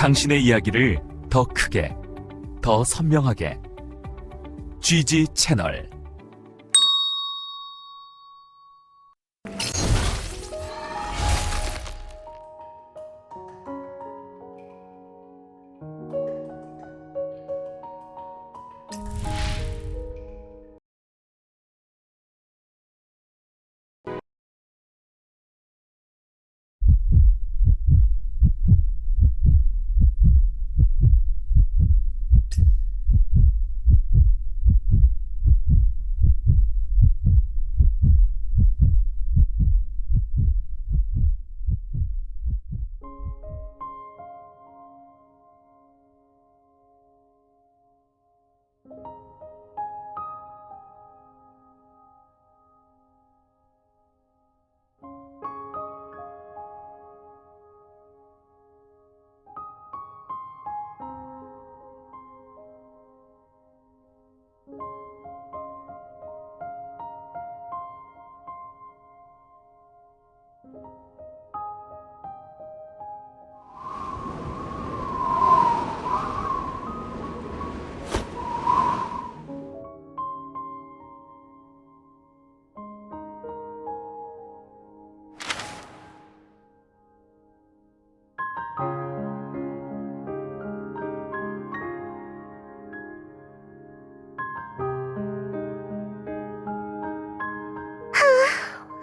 당신의 이야기를 더 크게, 더 선명하게. GG 채널.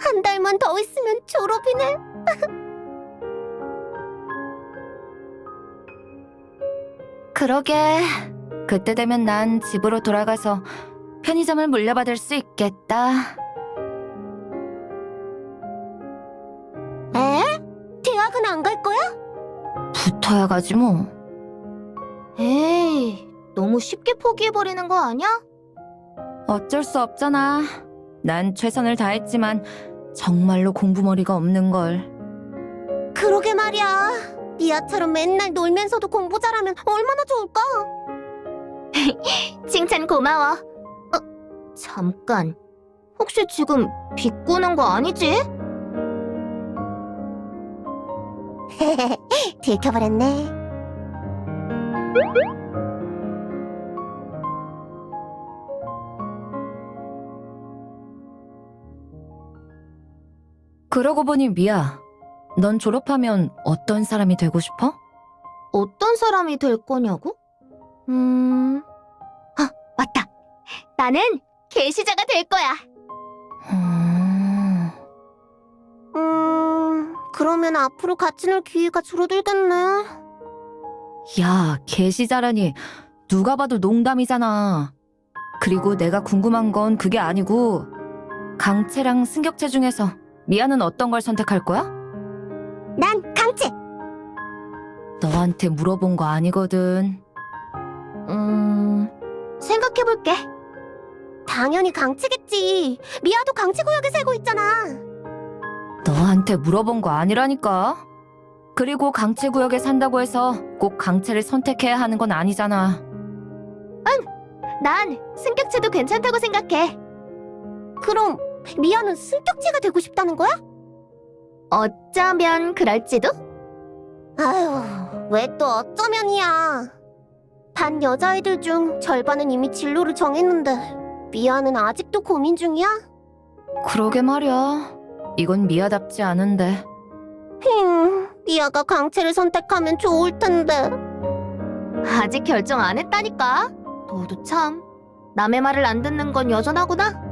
한 달만 더 있으면 졸업이네. 그러게. 그때 되면 난 집으로 돌아가서 편의점을 물려받을 수 있겠다. 에? 대학은 안 갈 거야? 붙어야 가지 뭐. 에이, 너무 쉽게 포기해버리는 거 아니야? 어쩔 수 없잖아. 난 최선을 다했지만 정말로 공부머리가 없는걸. 그러게 말이야. 미아처럼 맨날 놀면서도 공부 잘하면 얼마나 좋을까? 칭찬 고마워. 잠깐. 혹시 지금 비꼬는 거 아니지? 들켜버렸네. 그러고 보니 미아, 넌 졸업하면 어떤 사람이 되고 싶어? 어떤 사람이 될 거냐고? 맞다. 나는 게시자가 될 거야. 그러면 앞으로 같이 놀 기회가 줄어들겠네. 야, 게시자라니 누가 봐도 농담이잖아. 그리고 내가 궁금한 건 그게 아니고 강채랑 승격채 중에서 미아는 어떤 걸 선택할 거야? 난 강채. 너한테 물어본 거 아니거든. 생각해볼게. 당연히 강채겠지. 미아도 강채구역에 살고 있잖아. 너한테 물어본 거 아니라니까. 그리고 강채구역에 산다고 해서 꼭 강채를 선택해야 하는 건 아니잖아. 난 승격채도 괜찮다고 생각해. 그럼 미아는 승격채가 되고 싶다는 거야? 어쩌면 그럴지도? 아휴, 왜 또 어쩌면이야. 반 여자애들 중 절반은 이미 진로를 정했는데 미아는 아직도 고민 중이야? 그러게 말이야. 이건 미아답지 않은데. 미아가 강채를 선택하면 좋을 텐데. 아직 결정 안 했다니까. 너도 참 남의 말을 안 듣는 건 여전하구나.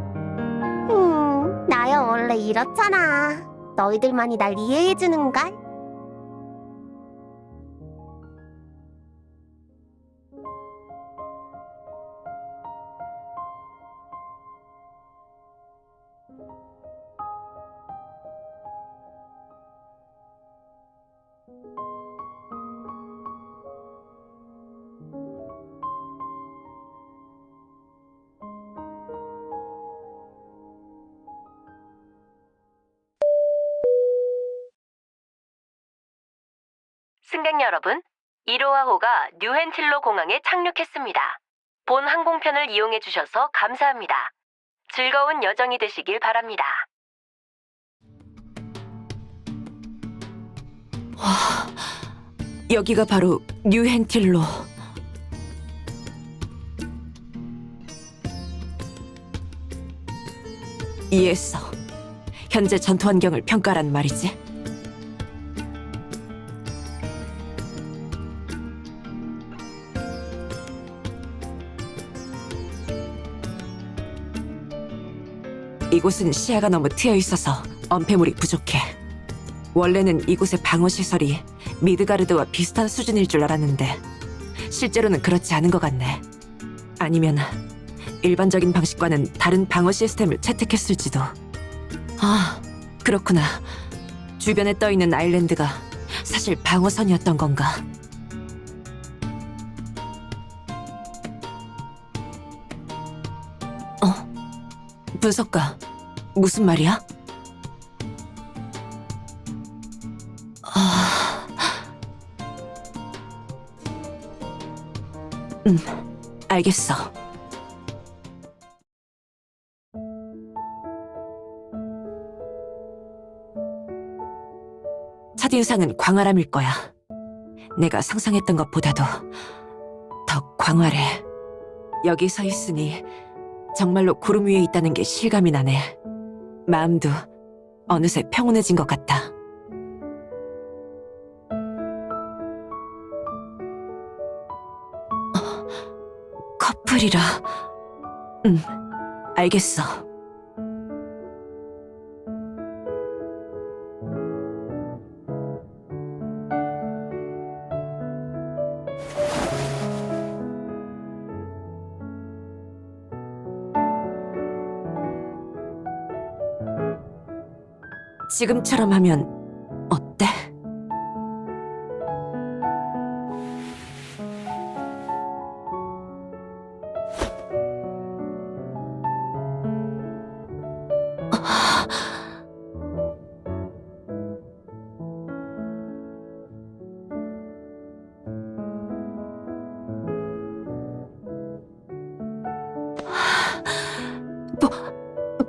나야 원래 이렇잖아. 너희들만이 날 이해해주는걸. 승객 여러분, 1호와호가 뉴헨틸로 공항에 착륙했습니다. 본 항공편을 이용해 주셔서 감사합니다. 즐거운 여정이 되시길 바랍니다. 여기가 바로 뉴헨틸로. 이해했어. 현재 전투 환경을 평가란 말이지. 이곳은 시야가 너무 트여 있어서 엄폐물이 부족해. 원래는 이곳의 방어 시설이 미드가르드와 비슷한 수준일 줄 알았는데 실제로는 그렇지 않은 것 같네. 아니면 일반적인 방식과는 다른 방어 시스템을 채택했을지도. 아, 그렇구나. 주변에 떠있는 아일랜드가 사실 방어선이었던 건가? 분석가, 무슨 말이야? 알겠어. 첫인상은 광활함일 거야. 내가 상상했던 것보다도 더 광활해. 여기 서 있으니 정말로 구름 위에 있다는 게 실감이 나네. 마음도 어느새 평온해진 것 같아. 커플이라. 알겠어. 지금처럼 하면 어때?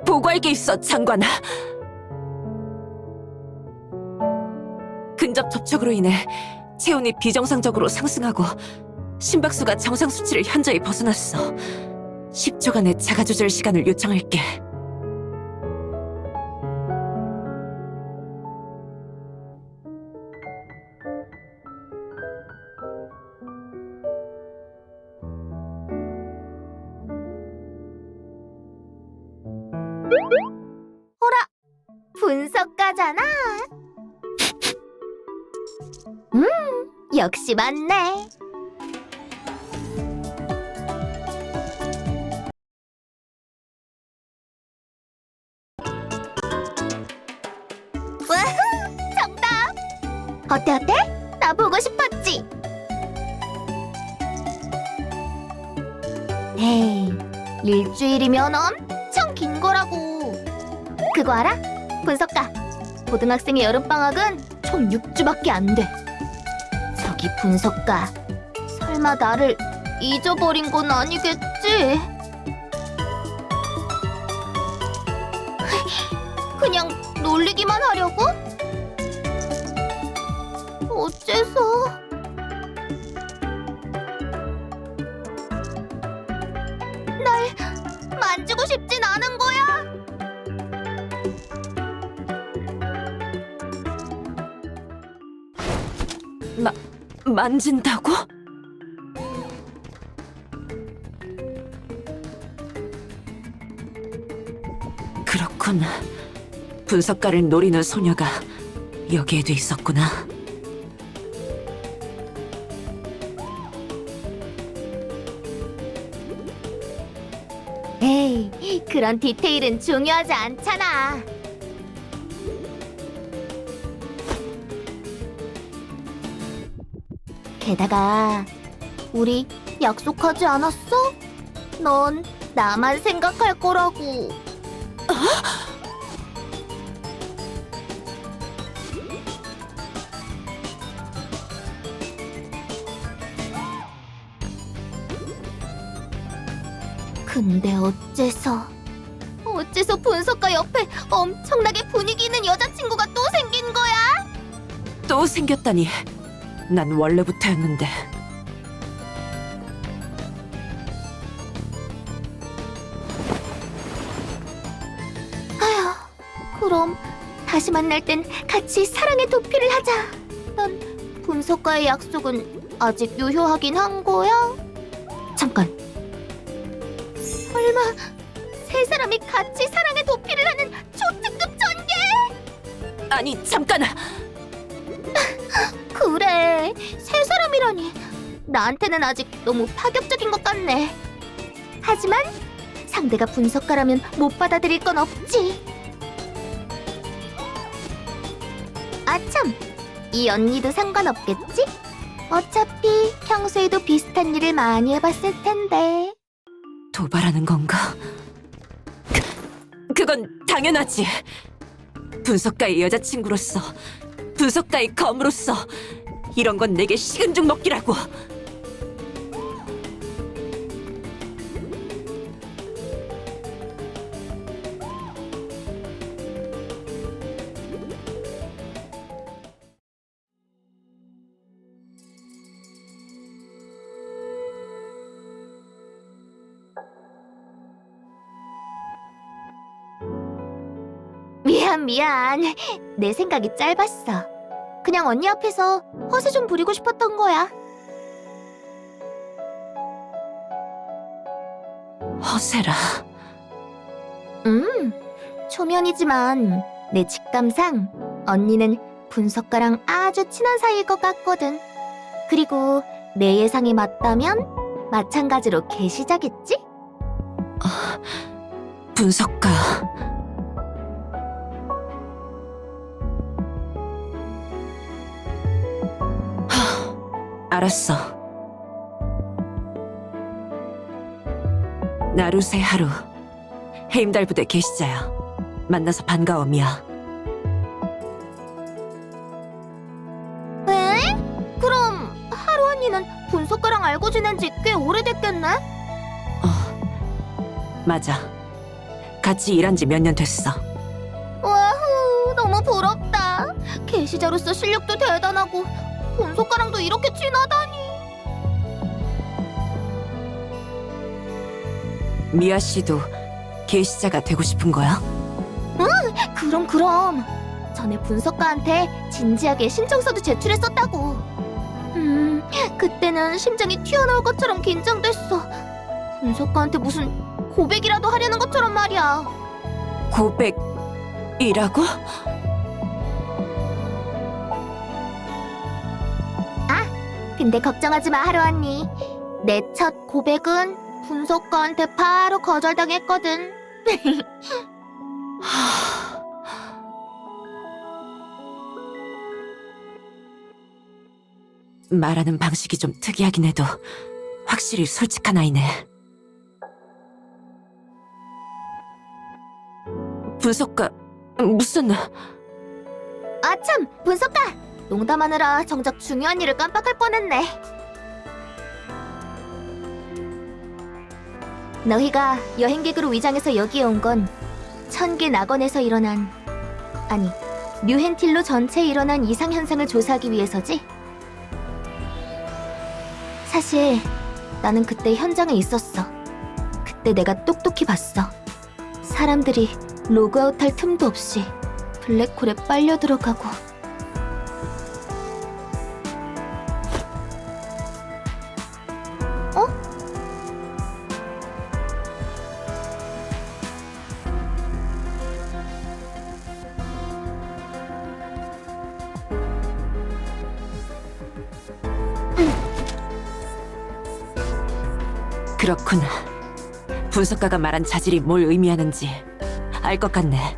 보고할 게 있어, 장관. 근접 접촉으로 인해 체온이 비정상적으로 상승하고 심박수가 정상 수치를 현저히 벗어났어. 10초간의 자가 조절 시간을 요청할게. 분석가잖아. 역시 맞네. 와후! 정답! 어때? 나 보고 싶었지? 에이, 일주일이면 엄청 긴 거라고. 그거 알아? 분석가, 고등학생의 여름방학은 총 6주밖에 안 돼. 저기 분석가, 설마 나를 잊어버린 건 아니겠지? 그냥 놀리기만 하려고? 어째서? 날 만지고 싶진 않은 거야? 만진다고? 그렇군. 분석가를 노리는 소녀가 여기에도 있었구나. 에이, 그런 디테일은 중요하지 않잖아. 게다가 우리 약속하지 않았어? 넌 나만 생각할 거라고. 근데 어째서 분석가 옆에 엄청나게 분위기 있는 여자친구가 또 생긴 거야? 또 생겼다니. 난 원래부터였는데. 그럼 다시 만날 땐 같이 사랑의 도피를 하자. 난 분석가의 약속은 아직 유효하긴 한 거야? 잠깐. 설마 세 사람이 같이 사랑의 도피를 하는 초특급 전개? 아니, 잠깐! 그래, 세 사람이라니. 나한테는 아직 너무 파격적인 것 같네. 하지만 상대가 분석가라면 못 받아들일 건 없지. 아참, 이 언니도 상관없겠지? 어차피 평소에도 비슷한 일을 많이 해봤을 텐데. 도발하는 건가? 그건 당연하지. 분석가의 여자친구로서, 분석가의 검으로서 이런 건 내게 식은 죽 먹기라고. 미안. 내 생각이 짧았어. 그냥 언니 앞에서 허세 좀 부리고 싶었던 거야. 허세라. 초면이지만 내 직감상 언니는 분석가랑 아주 친한 사이일 것 같거든. 그리고 내 예상이 맞다면 마찬가지로 계시자겠지? 분석가. 알았어. 나루세 하루, 헤임달 부대 계시자야. 만나서 반가워, 미야. 에? 그럼 하루 언니는 분석가랑 알고 지낸 지 꽤 오래됐겠네? 맞아. 같이 일한 지 몇 년 됐어. 와후, 너무 부럽다. 계시자로서 실력도 대단하고 분석가랑도 이렇게 친하다니. 미아 씨도 계시자가 되고 싶은 거야? 그럼. 전에 분석가한테 진지하게 신청서도 제출했었다고. 그때는 심장이 튀어나올 것처럼 긴장됐어. 분석가한테 무슨 고백이라도 하려는 것처럼 말이야. 고백이라고? 근데 걱정하지 마, 하루 언니. 내 첫 고백은 분석가한테 바로 거절당했거든. 말하는 방식이 좀 특이하긴 해도 확실히 솔직한 아이네. 분석가, 무슨... 아참, 분석가! 농담하느라 정작 중요한 일을 깜빡할 뻔했네. 너희가 여행객으로 위장해서 여기에 온 건 천계 낙원에서 일어난, 아니, 뉴헨틸로 전체에 일어난 이상현상을 조사하기 위해서지? 사실 나는 그때 현장에 있었어. 그때 내가 똑똑히 봤어. 사람들이 로그아웃할 틈도 없이 블랙홀에 빨려 들어가고. 그렇군. 분석가가 말한 자질이 뭘 의미하는지 알 것 같네.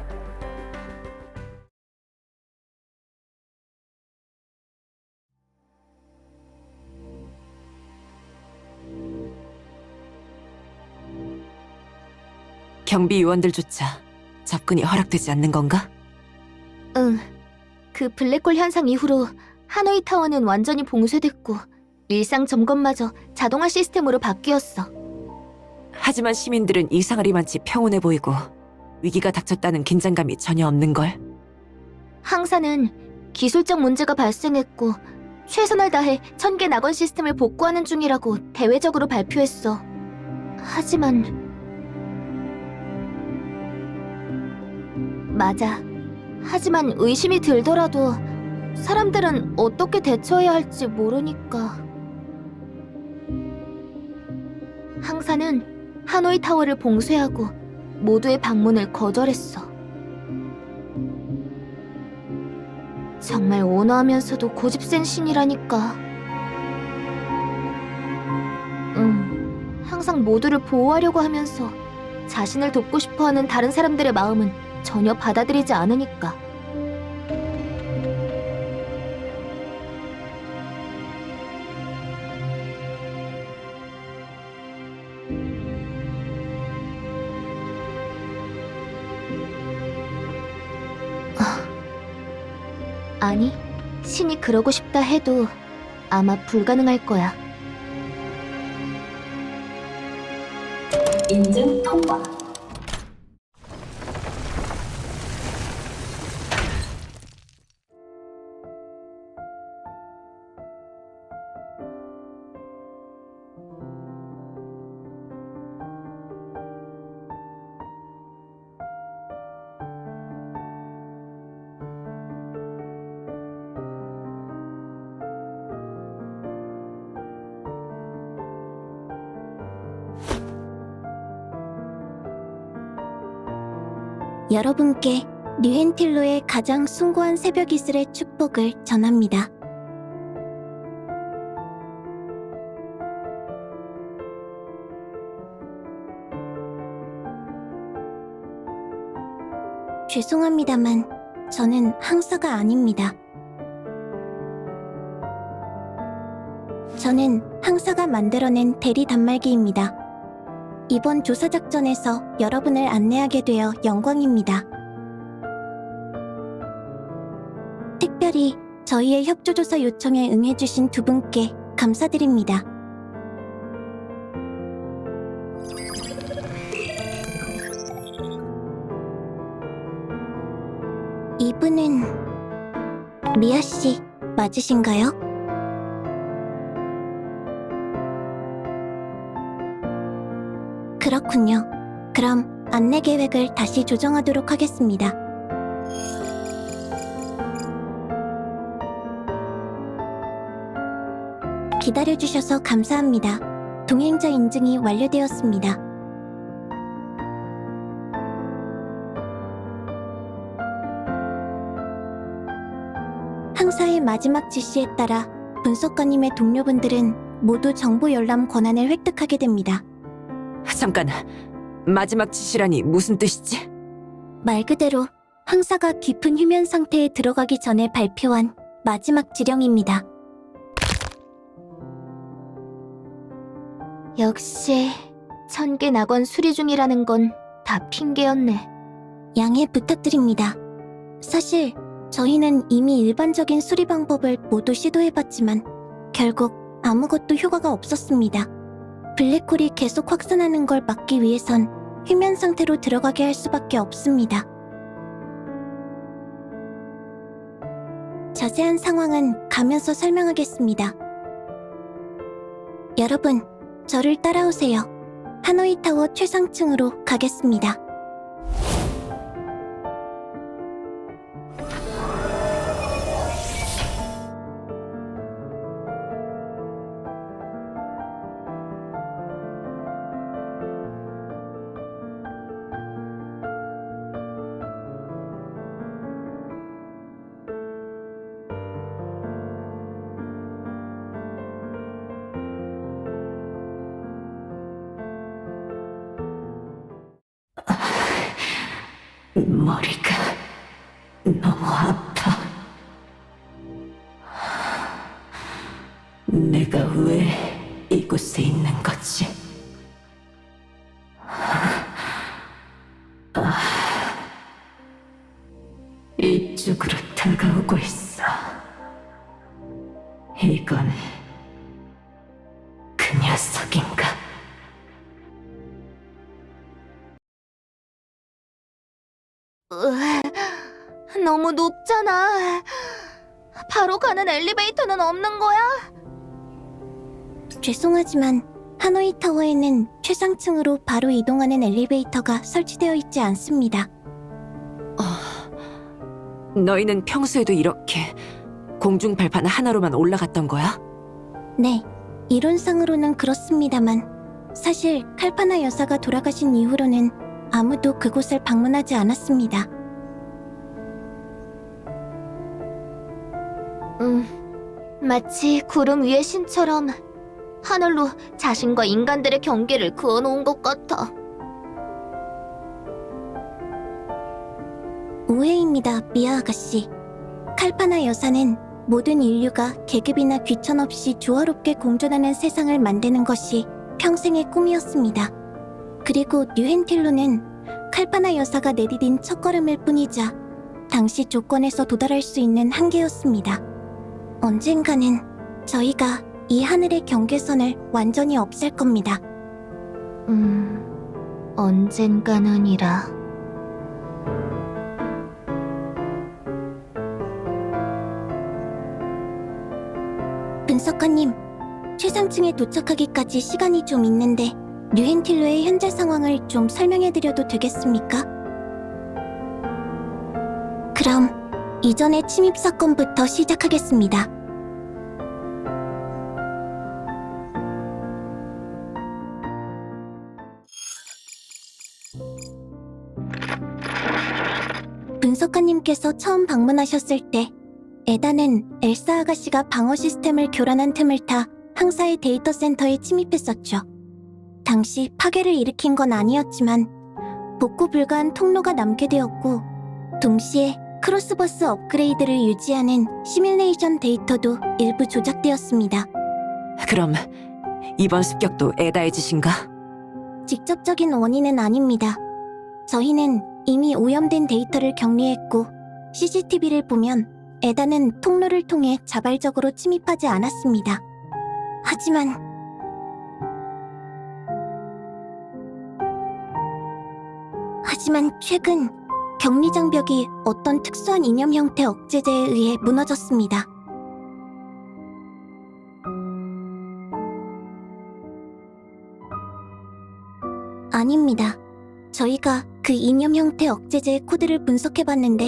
경비 요원들조차 접근이 허락되지 않는 건가? 응. 그 블랙홀 현상 이후로 하노이 타워는 완전히 봉쇄됐고 일상 점검마저 자동화 시스템으로 바뀌었어. 하지만 시민들은 이상을 이만치 평온해 보이고 위기가 닥쳤다는 긴장감이 전혀 없는걸. 항사는 기술적 문제가 발생했고 최선을 다해 천개 낙원 시스템을 복구하는 중이라고 대외적으로 발표했어. 하지만 맞아. 하지만 의심이 들더라도 사람들은 어떻게 대처해야 할지 모르니까. 항사는 하노이 타워를 봉쇄하고 모두의 방문을 거절했어. 정말 온화하면서도 고집센 신이라니까. 항상 모두를 보호하려고 하면서 자신을 돕고 싶어하는 다른 사람들의 마음은 전혀 받아들이지 않으니까. 아니, 신이 그러고 싶다 해도 아마 불가능할 거야. 인증 통과. 여러분께 류헨틸로의 가장 숭고한 새벽 이슬의 축복을 전합니다. 죄송합니다만 저는 항사가 아닙니다. 저는 항사가 만들어낸 대리 단말기입니다. 이번 조사 작전에서 여러분을 안내하게 되어 영광입니다. 특별히 저희의 협조조사 요청에 응해주신 두 분께 감사드립니다. 이분은 미아 씨 맞으신가요? 그렇군요. 그럼 안내 계획을 다시 조정하도록 하겠습니다. 기다려주셔서 감사합니다. 동행자 인증이 완료되었습니다. 항사의 마지막 지시에 따라 분석가님의 동료분들은 모두 정보 열람 권한을 획득하게 됩니다. 잠깐, 마지막 지시라니 무슨 뜻이지? 말 그대로 항사가 깊은 휴면 상태에 들어가기 전에 발표한 마지막 지령입니다. 역시 천개 낙원 수리 중이라는 건 다 핑계였네. 양해 부탁드립니다. 사실 저희는 이미 일반적인 수리 방법을 모두 시도해봤지만 결국 아무것도 효과가 없었습니다. 블랙홀이 계속 확산하는 걸 막기 위해선 휴면 상태로 들어가게 할 수밖에 없습니다. 자세한 상황은 가면서 설명하겠습니다. 여러분, 저를 따라오세요. 하노이 타워 최상층으로 가겠습니다. 머리가 너무 아파. 내가 왜 이곳에 있는 거지? 이쪽으로 다가오고 있어. 이건 그 녀석인가? 너무 높잖아. 바로 가는 엘리베이터는 없는 거야? 죄송하지만 하노이 타워에는 최상층으로 바로 이동하는 엘리베이터가 설치되어 있지 않습니다. 너희는 평소에도 이렇게 공중 발판 하나로만 올라갔던 거야? 네, 이론상으로는 그렇습니다만 사실 칼파나 여사가 돌아가신 이후로는 아무도 그곳을 방문하지 않았습니다. 마치 구름 위의 신처럼 하늘로 자신과 인간들의 경계를 그어놓은 것 같아. 오해입니다, 미아 아가씨. 칼파나 여사는 모든 인류가 계급이나 귀천 없이 조화롭게 공존하는 세상을 만드는 것이 평생의 꿈이었습니다. 그리고 뉴헨틸로는 칼파나 여사가 내디딘 첫걸음일 뿐이자 당시 조건에서 도달할 수 있는 한계였습니다. 언젠가는 저희가 이 하늘의 경계선을 완전히 없앨 겁니다. 언젠가는이라. 분석가님, 최상층에 도착하기까지 시간이 좀 있는데 뉴헨틸로의 현재 상황을 좀 설명해드려도 되겠습니까? 그럼 이전의 침입 사건부터 시작하겠습니다. 분석가님께서 처음 방문하셨을 때 에다는 엘사 아가씨가 방어 시스템을 교란한 틈을 타 항사의 데이터 센터에 침입했었죠. 당시 파괴를 일으킨 건 아니었지만 복구 불가한 통로가 남게 되었고 동시에 크로스버스 업그레이드를 유지하는 시뮬레이션 데이터도 일부 조작되었습니다. 그럼 이번 습격도 에다의 짓인가? 직접적인 원인은 아닙니다. 저희는 이미 오염된 데이터를 격리했고 CCTV를 보면 에다는 통로를 통해 자발적으로 침입하지 않았습니다. 하지만 최근 격리 장벽이 어떤 특수한 이념 형태 억제제에 의해 무너졌습니다. 아닙니다. 저희가 그 이념 형태 억제제의 코드를 분석해봤는데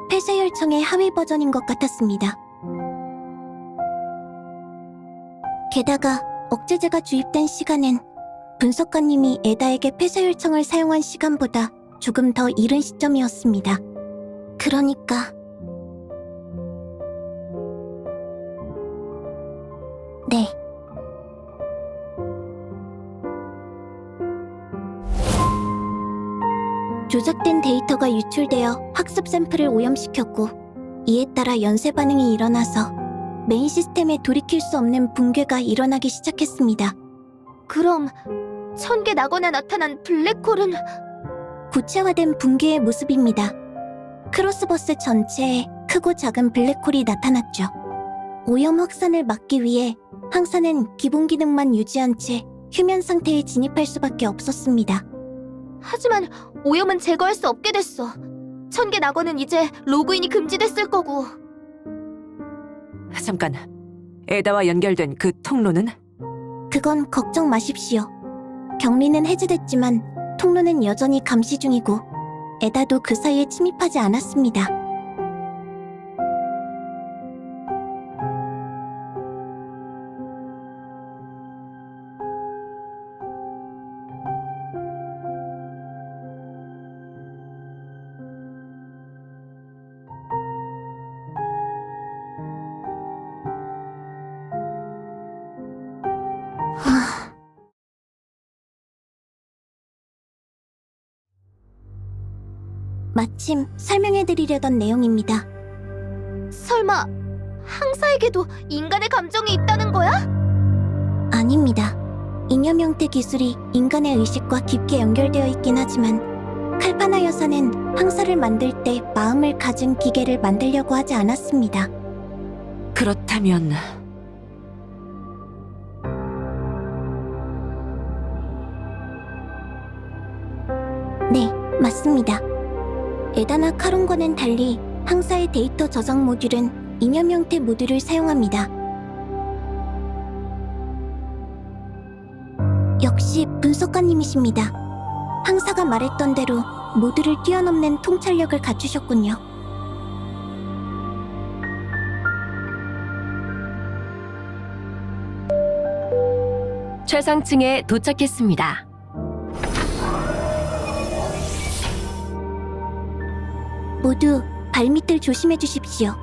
폐쇄혈청의 하위 버전인 것 같았습니다. 게다가 억제제가 주입된 시간은 분석가님이 에다에게 폐쇄혈청을 사용한 시간보다 조금 더 이른 시점이었습니다. 그러니까 네. 조작된 데이터가 유출되어 학습 샘플을 오염시켰고 이에 따라 연쇄 반응이 일어나서 메인 시스템에 돌이킬 수 없는 붕괴가 일어나기 시작했습니다. 그럼 천개 나거나 나타난 블랙홀은 구체화된 붕괴의 모습입니다. 크로스버스 전체에 크고 작은 블랙홀이 나타났죠. 오염 확산을 막기 위해 항사는 기본 기능만 유지한 채 휴면 상태에 진입할 수밖에 없었습니다. 하지만 오염은 제거할 수 없게 됐어. 천개 낙원은 이제 로그인이 금지됐을 거고. 잠깐, 에다와 연결된 그 통로는? 그건 걱정 마십시오. 격리는 해제됐지만 통로는 여전히 감시 중이고 에다도 그 사이에 침입하지 않았습니다. 마침 설명해드리려던 내용입니다. 설마 항사에게도 인간의 감정이 있다는 거야? 아닙니다. 이념 형태 기술이 인간의 의식과 깊게 연결되어 있긴 하지만 칼파나 여사는 항사를 만들 때 마음을 가진 기계를 만들려고 하지 않았습니다. 그렇다면 네, 맞습니다. 에다나 카론과는 달리 항사의 데이터 저장 모듈은 이념 형태 모드를 사용합니다. 역시 분석가님이십니다. 항사가 말했던 대로 모두를 뛰어넘는 통찰력을 갖추셨군요. 최상층에 도착했습니다. 모두 발밑을 조심해 주십시오.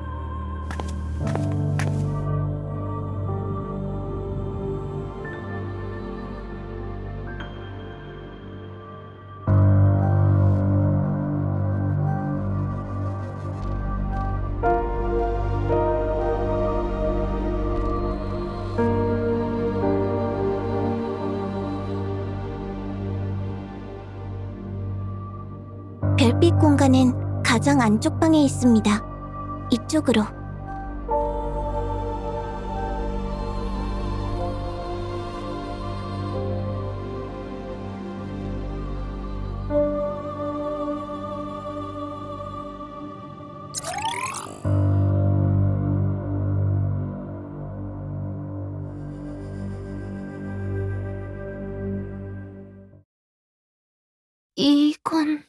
별빛 공간은 가장 안쪽 방에 있습니다. 이쪽으로. 이건...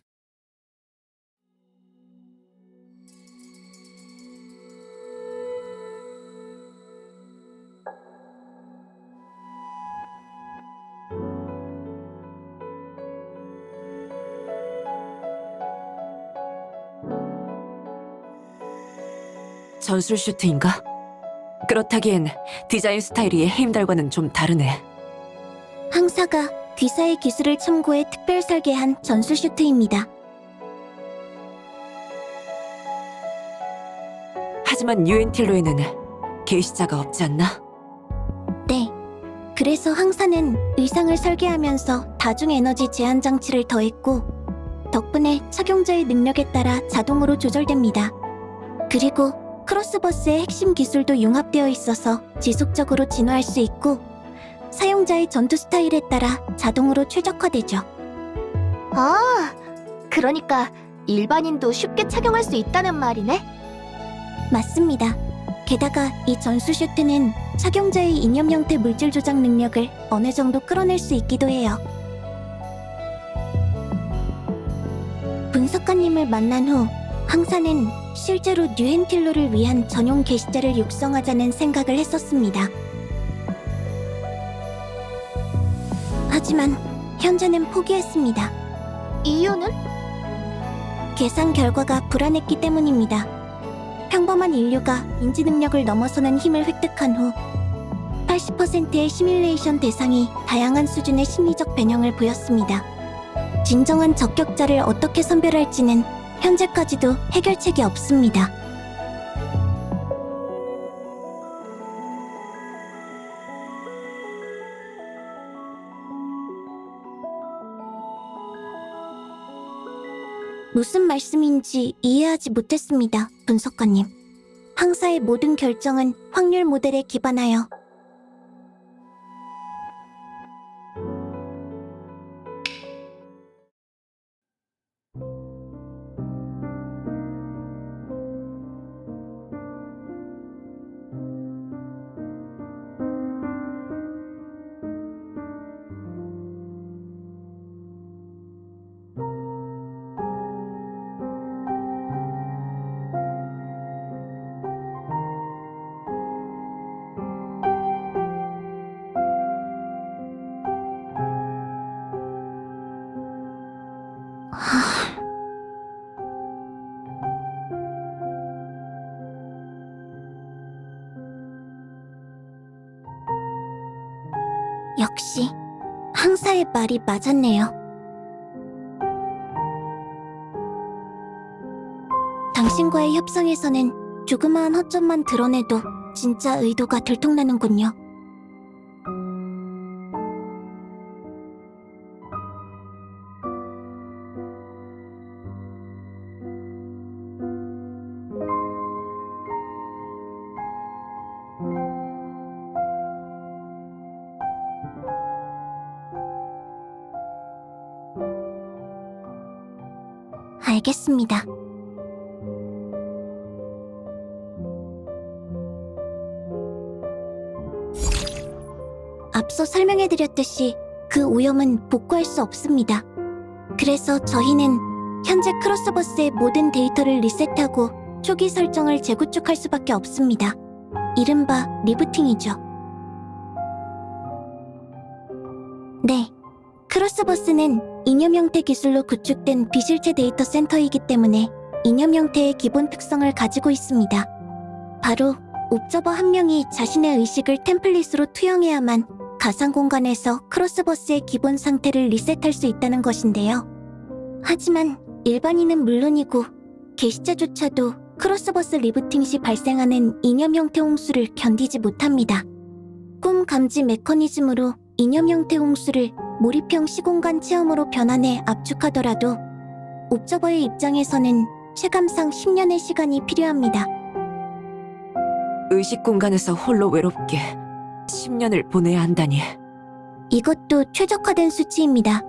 전술 슈트인가? 그렇다기엔 디자인 스타일이 헤임달과는 좀 다르네. 항사가 귀사의 기술을 참고해 특별 설계한 전술 슈트입니다. 하지만 유엔틸로에는 게시자가 없지 않나? 네. 그래서 항사는 의상을 설계하면서 다중 에너지 제한 장치를 더했고, 덕분에 착용자의 능력에 따라 자동으로 조절됩니다. 그리고 크로스버스의 핵심 기술도 융합되어 있어서 지속적으로 진화할 수 있고, 사용자의 전투 스타일에 따라 자동으로 최적화되죠. 아, 그러니까 일반인도 쉽게 착용할 수 있다는 말이네? 맞습니다. 게다가 이 전술 슈트는 착용자의 이념 형태 물질 조작 능력을 어느 정도 끌어낼 수 있기도 해요. 분석가님을 만난 후 항사는 실제로 뉴헨틸로를 위한 전용 게시자를 육성하자는 생각을 했었습니다. 하지만 현재는 포기했습니다. 이유는? 계산 결과가 불안했기 때문입니다. 평범한 인류가 인지 능력을 넘어서는 힘을 획득한 후 80%의 시뮬레이션 대상이 다양한 수준의 심리적 변형을 보였습니다. 진정한 적격자를 어떻게 선별할지는 현재까지도 해결책이 없습니다. 무슨 말씀인지 이해하지 못했습니다, 분석가님. 항사의 모든 결정은 확률 모델에 기반하여 역시 항사의 말이 맞았네요. 당신과의 협상에서는 조그마한 허점만 드러내도 진짜 의도가 들통나는군요. 알겠습니다. 앞서 설명해드렸듯이 그 오염은 복구할 수 없습니다. 그래서 저희는 현재 크로스버스의 모든 데이터를 리셋하고 초기 설정을 재구축할 수밖에 없습니다. 이른바 리부팅이죠. 네, 크로스버스는 이념 형태 기술로 구축된 비실체 데이터 센터이기 때문에 이념 형태의 기본 특성을 가지고 있습니다. 바로 옵저버 한 명이 자신의 의식을 템플릿으로 투영해야만 가상 공간에서 크로스버스의 기본 상태를 리셋할 수 있다는 것인데요. 하지만 일반인은 물론이고 게시자조차도 크로스버스 리부팅 시 발생하는 이념 형태 홍수를 견디지 못합니다. 꿈 감지 메커니즘으로 이념 형태 홍수를 몰입형 시공간 체험으로 변환해 압축하더라도 옵저버의 입장에서는 체감상 10년의 시간이 필요합니다. 의식 공간에서 홀로 외롭게 10년을 보내야 한다니. 이것도 최적화된 수치입니다.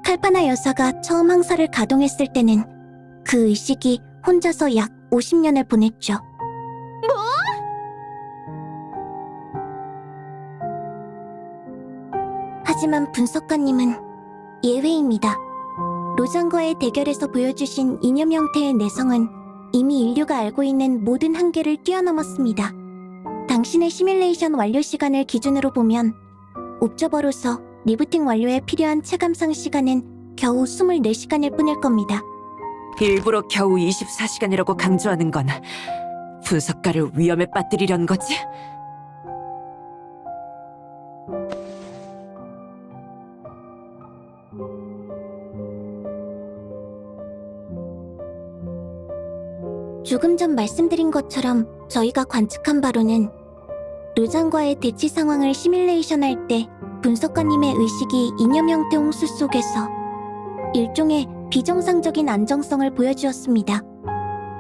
칼파나 여사가 처음 항사를 가동했을 때는 그 의식이 혼자서 약 50년을 보냈죠. 하지만 분석가님은 예외입니다. 로장과의 대결에서 보여주신 이념 형태의 내성은 이미 인류가 알고 있는 모든 한계를 뛰어넘었습니다. 당신의 시뮬레이션 완료 시간을 기준으로 보면 옵저버로서 리부팅 완료에 필요한 체감상 시간은 겨우 24시간일 뿐일 겁니다. 일부러 겨우 24시간이라고 강조하는 건 분석가를 위험에 빠뜨리려는 거지? 조금 전 말씀드린 것처럼 저희가 관측한 바로는 로장과의 대치 상황을 시뮬레이션할 때 분석가님의 의식이 이념 형태 홍수 속에서 일종의 비정상적인 안정성을 보여주었습니다.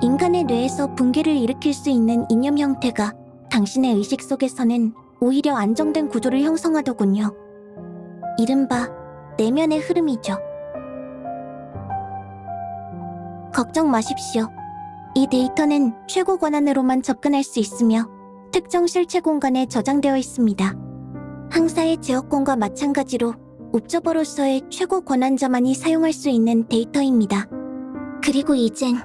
인간의 뇌에서 붕괴를 일으킬 수 있는 이념 형태가 당신의 의식 속에서는 오히려 안정된 구조를 형성하더군요. 이른바 내면의 흐름이죠. 걱정 마십시오. 이 데이터는 최고 권한으로만 접근할 수 있으며 특정 실체 공간에 저장되어 있습니다. 항사의 제어권과 마찬가지로 옵저버로서의 최고 권한자만이 사용할 수 있는 데이터입니다. 그리고 이젠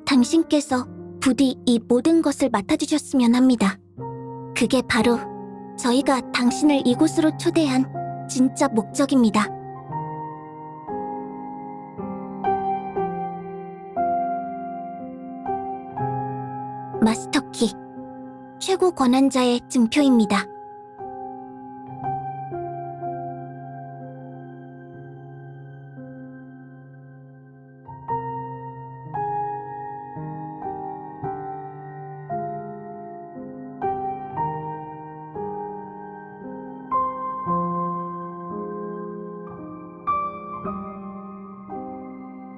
당신께서 부디 이 모든 것을 맡아주셨으면 합니다. 그게 바로 저희가 당신을 이곳으로 초대한 진짜 목적입니다. 마스터키, 최고 권한자의 증표입니다.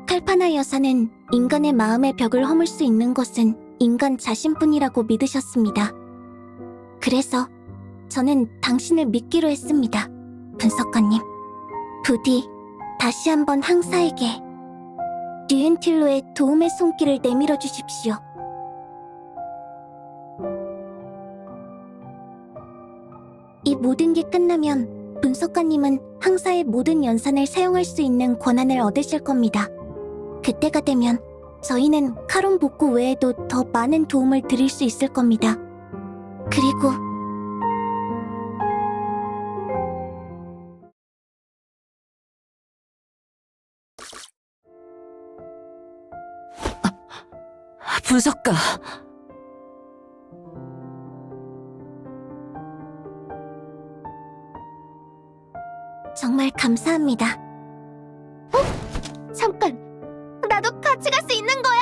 칼파나 여사는 인간의 마음의 벽을 허물 수 있는 것은 인간 자신뿐이라고 믿으셨습니다. 그래서 저는 당신을 믿기로 했습니다. 분석가님, 부디 다시 한번 항사에게 류엔틸로의 도움의 손길을 내밀어 주십시오. 이 모든 게 끝나면 분석가님은 항사의 모든 연산을 사용할 수 있는 권한을 얻으실 겁니다. 그때가 되면 저희는 카론 복구 외에도 더 많은 도움을 드릴 수 있을 겁니다. 그리고 분석가. 정말 감사합니다. 잠깐! 나도 같이 갈 수 있는 거야?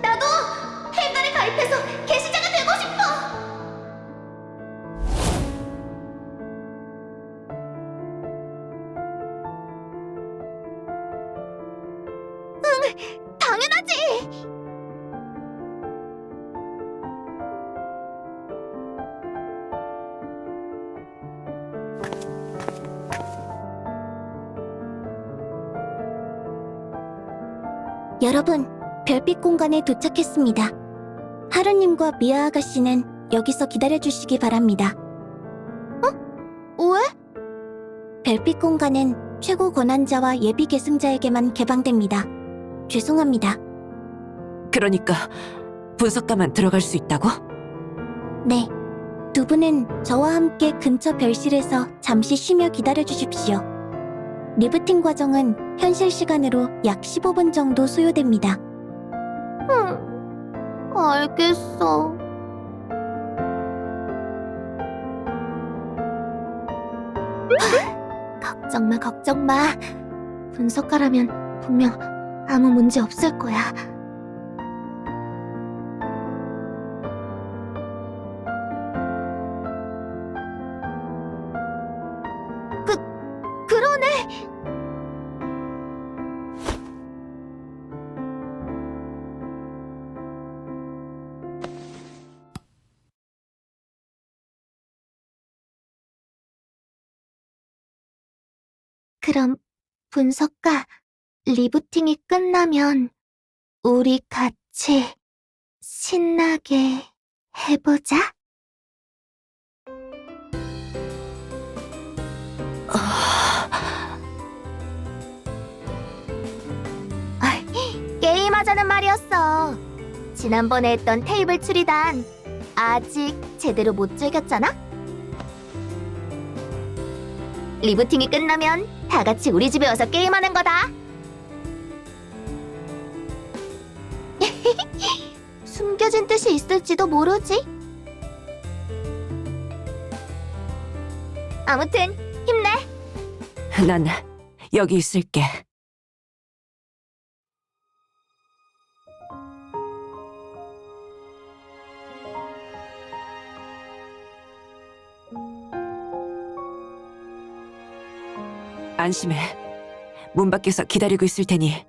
나도 헬가를 가입해서 게시자가 되고 싶어! 응, 당연하지! 여러분, 별빛 공간에 도착했습니다. 하루님과 미아 아가씨는 여기서 기다려주시기 바랍니다. 왜? 별빛 공간은 최고 권한자와 예비 계승자에게만 개방됩니다. 죄송합니다. 그러니까 분석가만 들어갈 수 있다고? 네. 두 분은 저와 함께 근처 별실에서 잠시 쉬며 기다려주십시오. 리부팅 과정은 현실 시간으로 약 15분 정도 소요됩니다. 알겠어. 걱정 마. 분석가라면 분명 아무 문제 없을 거야. 그러네. 그럼 분석가, 리부팅이 끝나면 우리 같이 신나게 해보자. 게임하자는 말이었어. 지난번에 했던 테이블 추리단 아직 제대로 못 즐겼잖아? 리부팅이 끝나면 다 같이 우리 집에 와서 게임하는 거다. 숨겨진 뜻이 있을지도 모르지. 아무튼 힘내. 난 여기 있을게. 안심해. 문 밖에서 기다리고 있을 테니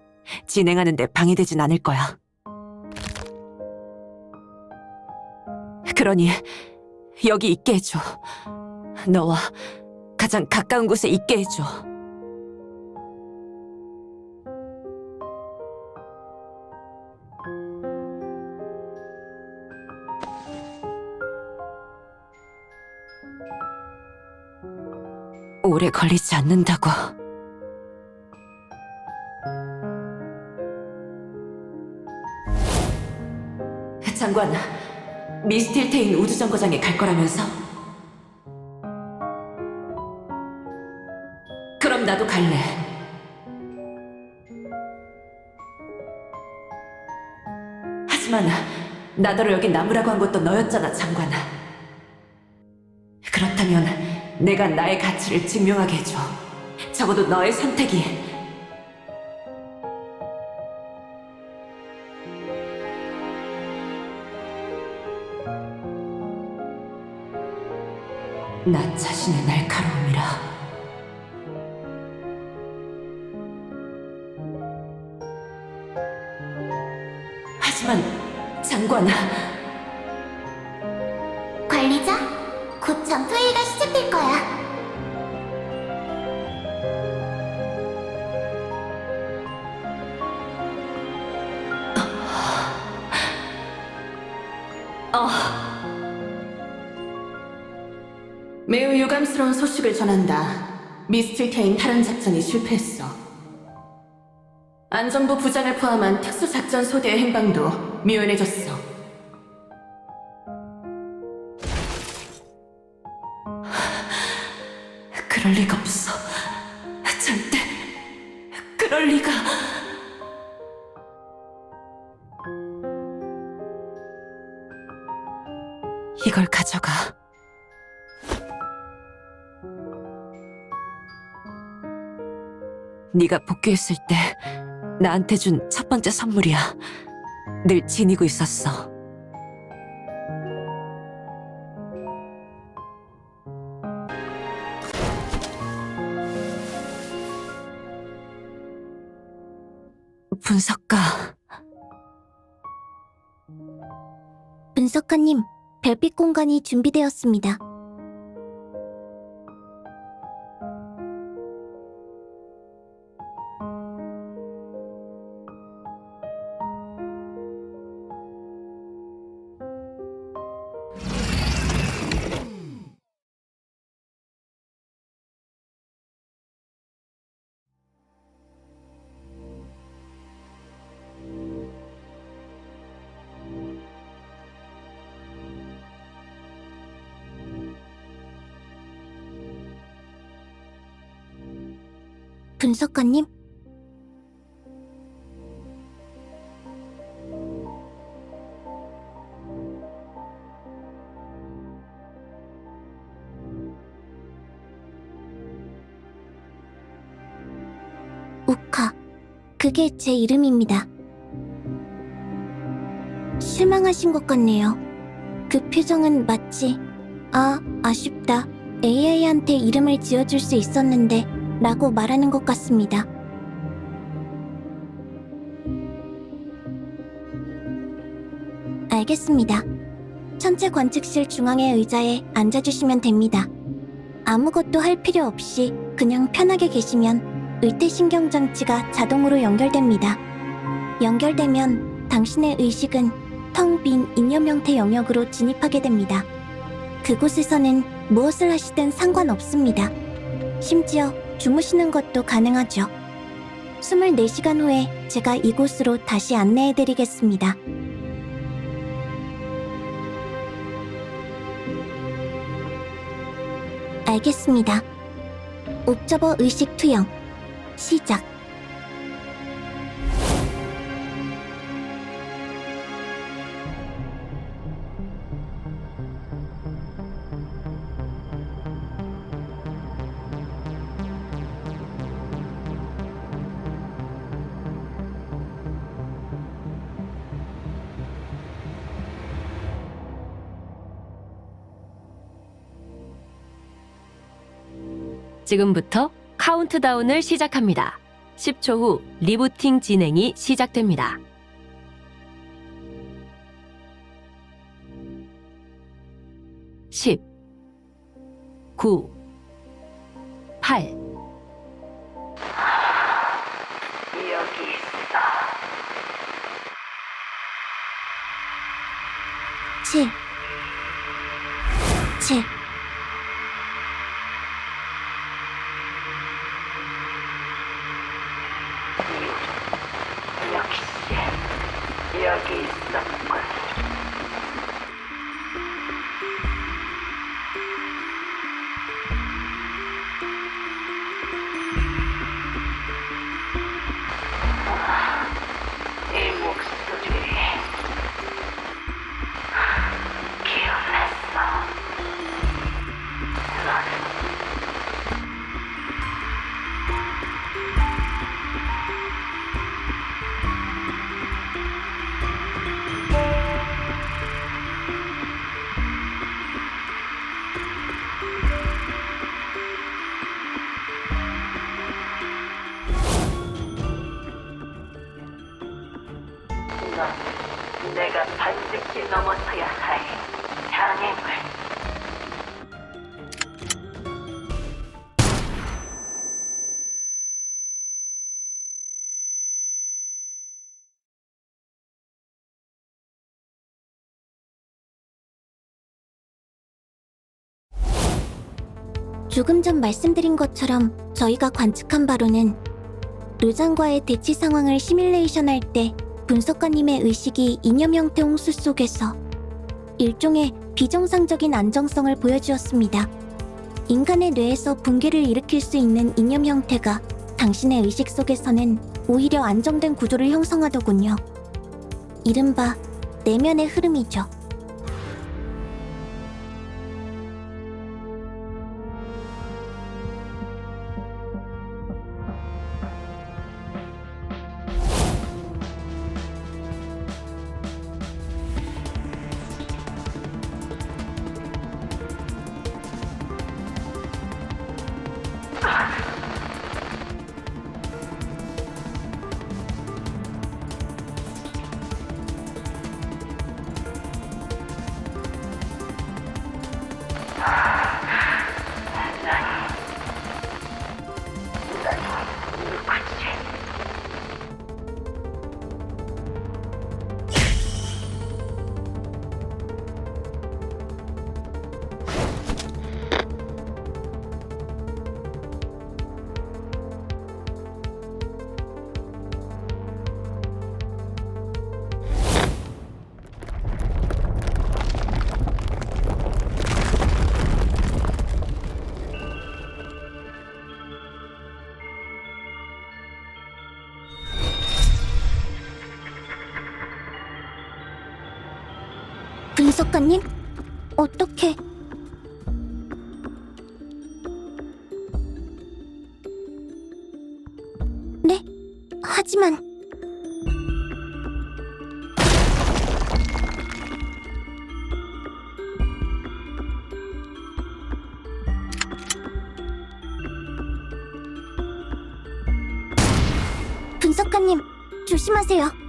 진행하는데 방해되진 않을 거야. 그러니 여기 있게 해줘. 너와 가장 가까운 곳에 있게 해줘. 오래 걸리지 않는다고. 장관, 미스틸테인 우주정거장에 갈 거라면서? 그럼 나도 갈래. 하지만 나더러 여기 남으라고 한 것도 너였잖아, 장관. 그렇다면 내가 나의 가치를 증명하게 해줘. 적어도 너의 선택이. 나 자신의 날카로움이라. 하지만 장관아, 관리자, 곧 전투회의가 시작될 거야. 매우 유감스러운 소식을 전한다. 미스틸테인 탈환 작전이 실패했어. 안전부 부장을 포함한 특수작전 소대의 행방도 묘연해졌어. 그럴 리가 없어. 절대 그럴 리가. 이걸 가져가. 네가 복귀했을 때 나한테 준 첫 번째 선물이야. 늘 지니고 있었어. 분석가. 분석가님, 별빛 공간이 준비되었습니다. 분석가님? 우카, 그게 제 이름입니다. 실망하신 것 같네요. 그 표정은 마치 아쉽다. AI한테 이름을 지어줄 수 있었는데 라고 말하는 것 같습니다. 알겠습니다. 천체 관측실 중앙의 의자에 앉아주시면 됩니다. 아무것도 할 필요 없이 그냥 편하게 계시면 의태신경장치가 자동으로 연결됩니다. 연결되면 당신의 의식은 텅 빈 이념 형태 영역으로 진입하게 됩니다. 그곳에서는 무엇을 하시든 상관없습니다. 심지어 주무시는 것도 가능하죠. 24시간 후에 제가 이곳으로 다시 안내해드리겠습니다. 알겠습니다. 옵저버 의식 투영 시작. 지금부터 카운트다운을 시작합니다. 10초 후 리부팅 진행이 시작됩니다. 10, 9, 8, 7 7 내가 반드시 넘어서야 할 장애물. 조금 전 말씀드린 것처럼 저희가 관측한 바로는 루잔과의 대치 상황을 시뮬레이션할 때 분석가님의 의식이 이념 형태 홍수 속에서 일종의 비정상적인 안정성을 보여주었습니다. 인간의 뇌에서 붕괴를 일으킬 수 있는 이념 형태가 당신의 의식 속에서는 오히려 안정된 구조를 형성하더군요. 이른바 내면의 흐름이죠. 분석가님? 어떻게... 네, 하지만... 분석가님, 조심하세요.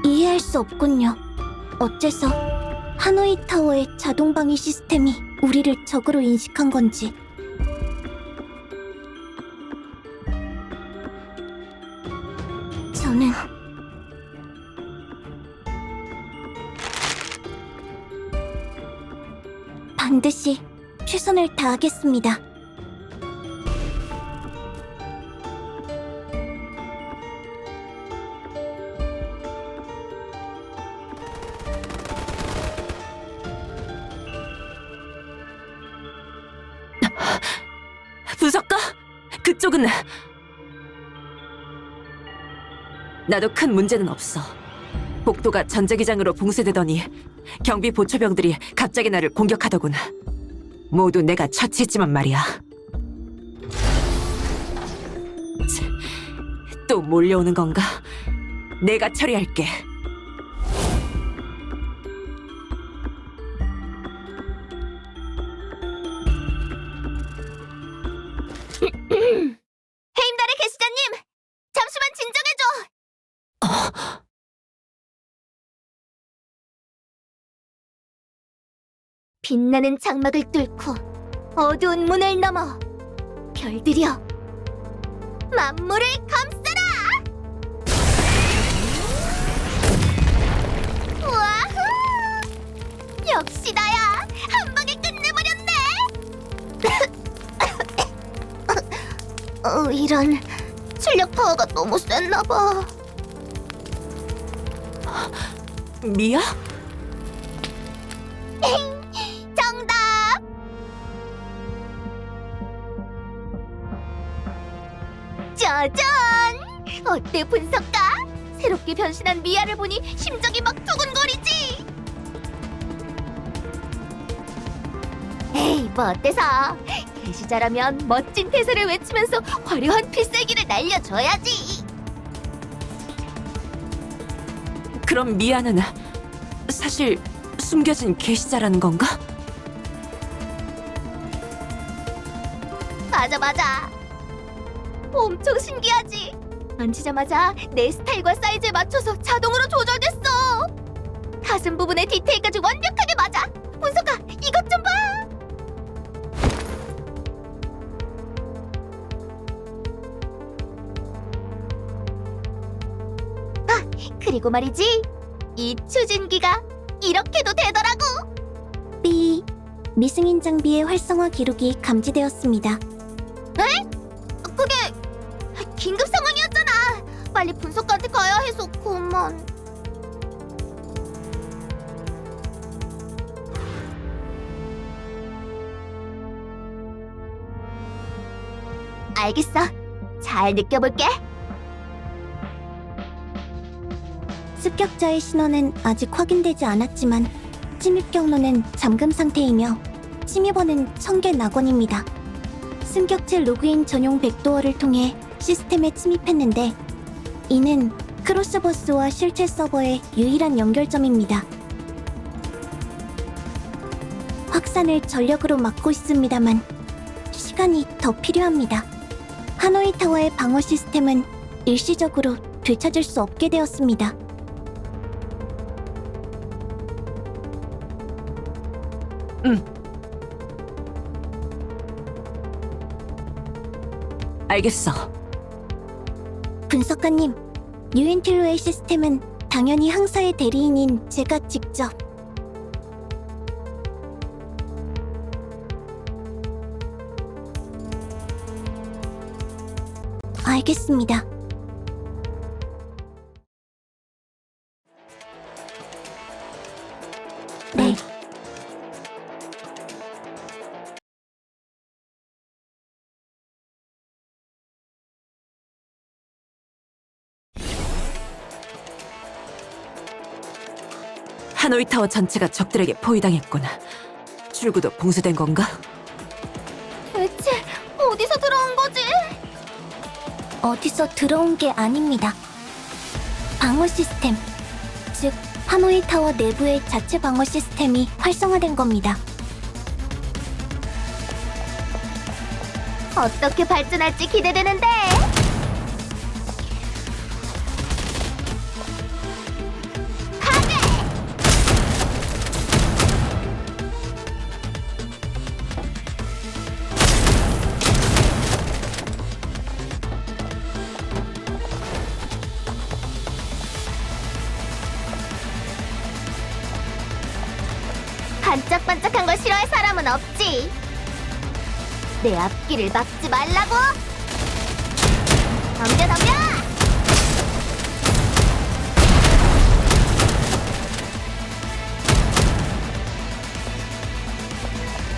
이해할 수 없군요. 어째서 하노이 타워의 자동 방위 시스템이 우리를 적으로 인식한 건지. 저는 반드시 최선을 다하겠습니다. 분석가? 그쪽은... 나도 큰 문제는 없어. 복도가 전쟁기장으로 봉쇄되더니 경비 보초병들이 갑자기 나를 공격하더군. 모두 내가 처치했지만 말이야. 또 몰려오는 건가? 내가 처리할게. 헤임달의 계시자님! 잠시만 진정해줘! 빛나는 장막을 뚫고 어두운 문을 넘어 별들이여 만물을 감싸라! 와후! 역시 나야! 한 방에 끝내버렸네! 이런 출력 파워가 너무 셌나봐. 미야? 정답! 짜잔! 어때 분석가? 새롭게 변신한 미아를 보니 심장이 막 두근거리지? 에이, 뭐 어때서? 계시자라면 멋진 태세를 외치면서 화려한 필살기를 날려줘야지. 그럼 미아는 사실 숨겨진 계시자라는 건가? 맞아. 엄청 신기하지? 만지자마자 내 스타일과 사이즈에 맞춰서 자동으로 조절됐어. 가슴 부분의 디테일까지 완벽하게 맞아. 분석아, 이것 좀 봐. 아, 그리고 말이지. 이 추진기가 이렇게도 되더라고. 미승인 장비의 활성화 기록이 감지되었습니다. 에? 그게 긴급 상황이었잖아. 빨리 분석가한테 가야 해서 그만. 알겠어. 잘 느껴볼게. 습격자의 신원은 아직 확인되지 않았지만 침입 경로는 잠금 상태이며 침입원은 청계 낙원입니다. 승격체 로그인 전용 백도어를 통해 시스템에 침입했는데 이는 크로스버스와 실체 서버의 유일한 연결점입니다. 확산을 전력으로 막고 있습니다만 시간이 더 필요합니다. 하노이 타워의 방어 시스템은 일시적으로 되찾을 수 없게 되었습니다. 알겠어. 분석가님, 유엔틸로의 시스템은 당연히 항사의 대리인인 제가 직접 알겠습니다. 네. 하노이 타워 전체가 적들에게 포위당했군. 출구도 봉쇄된 건가? 대체 어디서 들어온 거지? 어디서 들어온 게 아닙니다. 방어 시스템, 즉 하노이 타워 내부의 자체 방어 시스템이 활성화된 겁니다. 어떻게 발전할지 기대되는데. 반짝반짝한 걸 싫어할 사람은 없지. 내 앞길을 막지 말라고. 덤벼.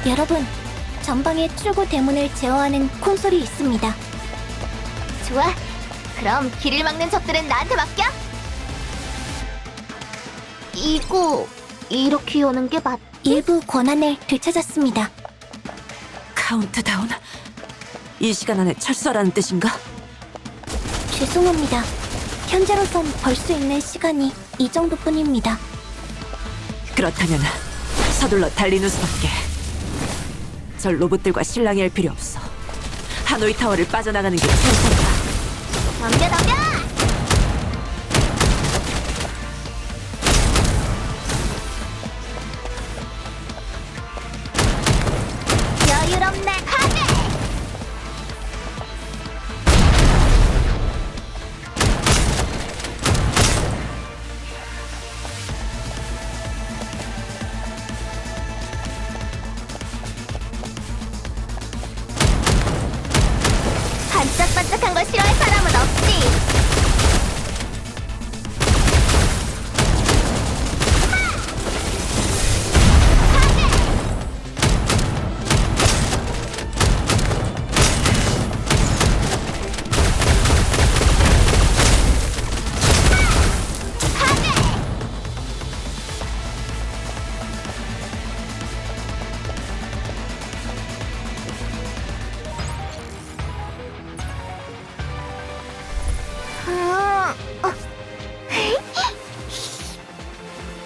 여러분, 전방에 출구 대문을 제어하는 콘솔이 있습니다. 좋아. 그럼 길을 막는 적들은 나한테 맡겨. 이거 이렇게 여는 게 맞? 일부 권한을 되찾았습니다. 카운트다운. 이 시간 안에 철수하라는 뜻인가? 죄송합니다. 현재로선 벌 수 있는 시간이 이 정도뿐입니다. 그렇다면 서둘러 달리는 수밖에. 저 로봇들과 실랑이 할 필요 없어. 하노이 타워를 빠져나가는 게 최선이다. 덤벼. 여유롭네. 하게. 반짝반짝한 걸 싫어할 사람은 없지.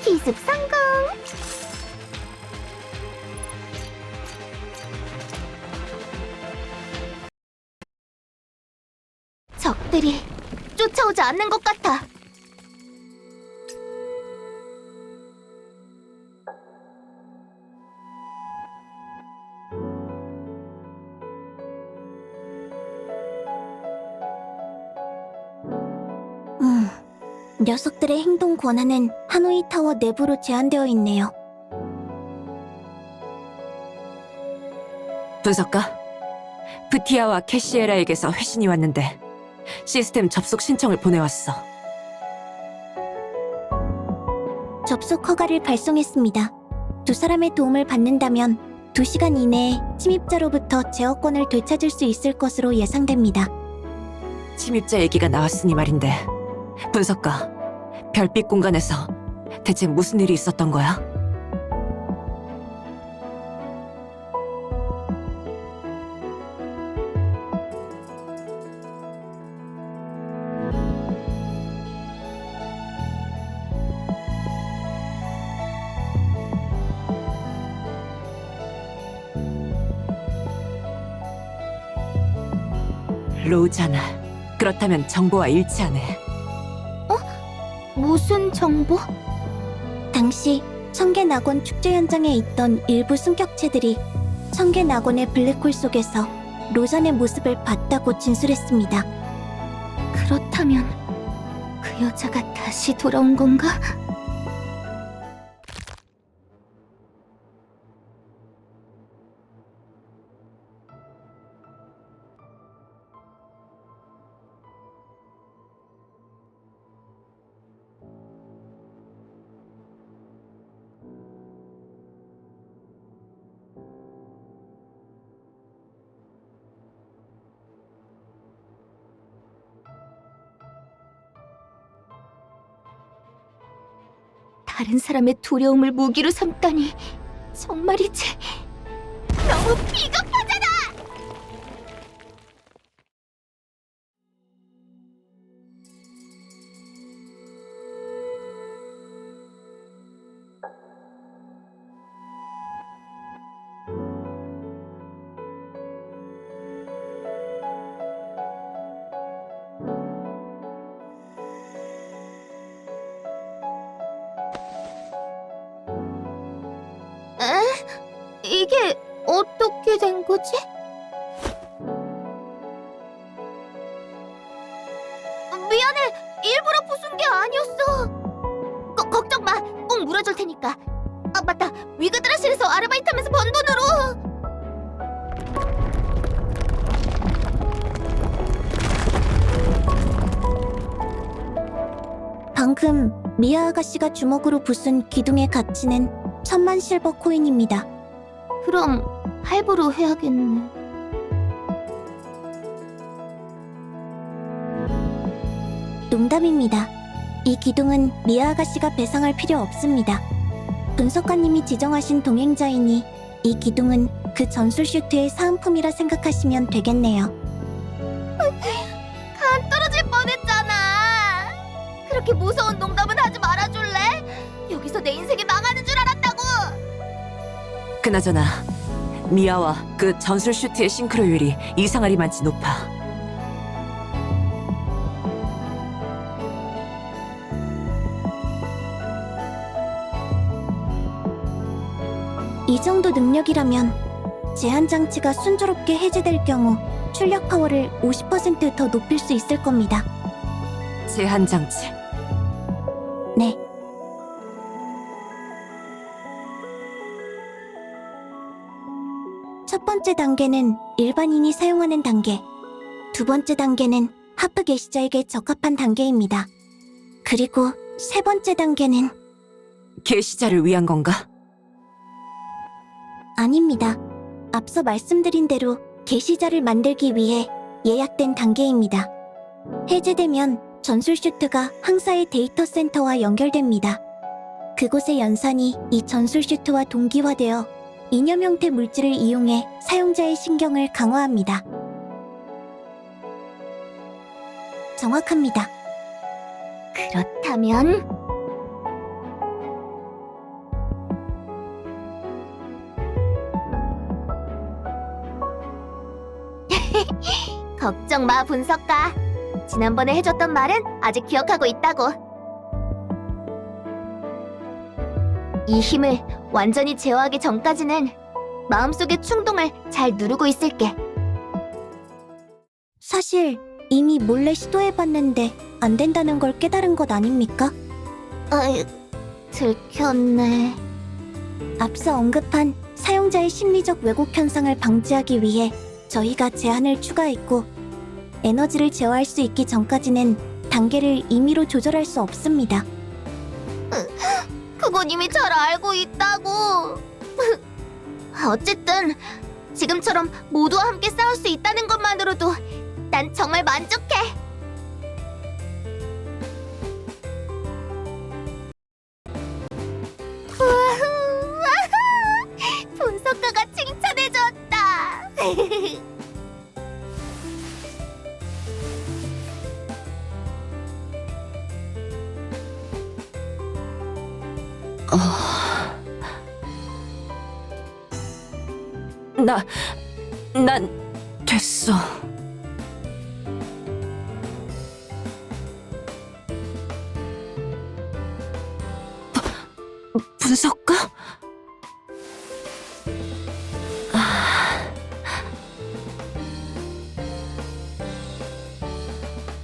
기습 성공. 적들이 쫓아오지 않는 것 같아. 녀석들의 행동 권한은 하노이 타워 내부로 제한되어 있네요. 분석가, 부티아와 캐시에라에게서 회신이 왔는데 시스템 접속 신청을 보내왔어. 접속 허가를 발송했습니다. 두 사람의 도움을 받는다면 2시간 이내에 침입자로부터 제어권을 되찾을 수 있을 것으로 예상됩니다. 침입자 얘기가 나왔으니 말인데, 분석가, 별빛 공간에서 대체 무슨 일이 있었던 거야? 로우잖아. 그렇다면 정보와 일치하네. 무슨 정보? 당시 청계낙원 축제 현장에 있던 일부 승격체들이 청계낙원의 블랙홀 속에서 로잔의 모습을 봤다고 진술했습니다. 그렇다면 그 여자가 다시 돌아온 건가? 다른 사람의 두려움을 무기로 삼다니 정말이지 너무 비겁하잖아! 이게 어떻게 된 거지? 미안해, 일부러 부순 게 아니었어. 걱정 마, 꼭 물어줄 테니까. 아 맞다, 위그드라실에서 아르바이트하면서 번 돈으로. 방금 미아 아가씨가 주먹으로 부순 기둥의 가치는 1000만 실버 코인입니다. 그럼 할부로 해야겠네. 농담입니다. 이 기둥은 미아 아가씨가 배상할 필요 없습니다. 분석가님이 지정하신 동행자이니 이 기둥은 그 전술 슈트의 사은품이라 생각하시면 되겠네요. 간 떨어질 뻔했잖아. 그렇게 무서운 농담은 하지 말아줄래? 여기서 내 인생이 망하는 줄 알았다고. 그나저나 미아와 그 전술 슈트의 싱크로율이 이상하리만치 높아. 이 정도 능력이라면 제한 장치가 순조롭게 해제될 경우 출력 파워를 50% 더 높일 수 있을 겁니다. 제한 장치. 네. 첫 번째 단계는 일반인이 사용하는 단계. 두 번째 단계는 하프 게시자에게 적합한 단계입니다. 그리고 세 번째 단계는 게시자를 위한 건가? 아닙니다. 앞서 말씀드린 대로 게시자를 만들기 위해 예약된 단계입니다. 해제되면 전술 슈트가 항사의 데이터 센터와 연결됩니다. 그곳의 연산이 이 전술 슈트와 동기화되어 이념 형태 물질을 이용해 사용자의 신경을 강화합니다. 정확합니다. 그렇다면 걱정 마, 분석가. 지난번에 해줬던 말은 아직 기억하고 있다고. 이 힘을 완전히 제어하기 전까지는 마음속의 충동을 잘 누르고 있을게. 사실 이미 몰래 시도해봤는데 안 된다는 걸 깨달은 것 아닙니까? 들켰네. 앞서 언급한 사용자의 심리적 왜곡 현상을 방지하기 위해 저희가 제한을 추가했고, 에너지를 제어할 수 있기 전까지는 단계를 임의로 조절할 수 없습니다. 그건 이미 잘 알고 있다고. 어쨌든 지금처럼 모두와 함께 싸울 수 있다는 것만으로도 난 정말 만족해. 분석가가 칭찬해줬다. 난 됐어. 분석가?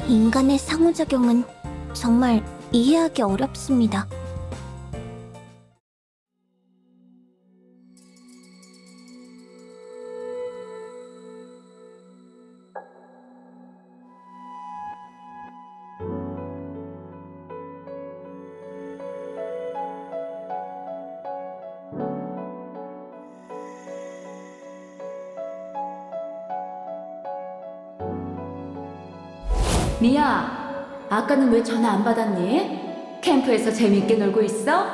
인간의 상호작용은 정말 이해하기 어렵습니다. 미야, 아까는 왜 전화 안 받았니? 캠프에서 재밌게 놀고 있어?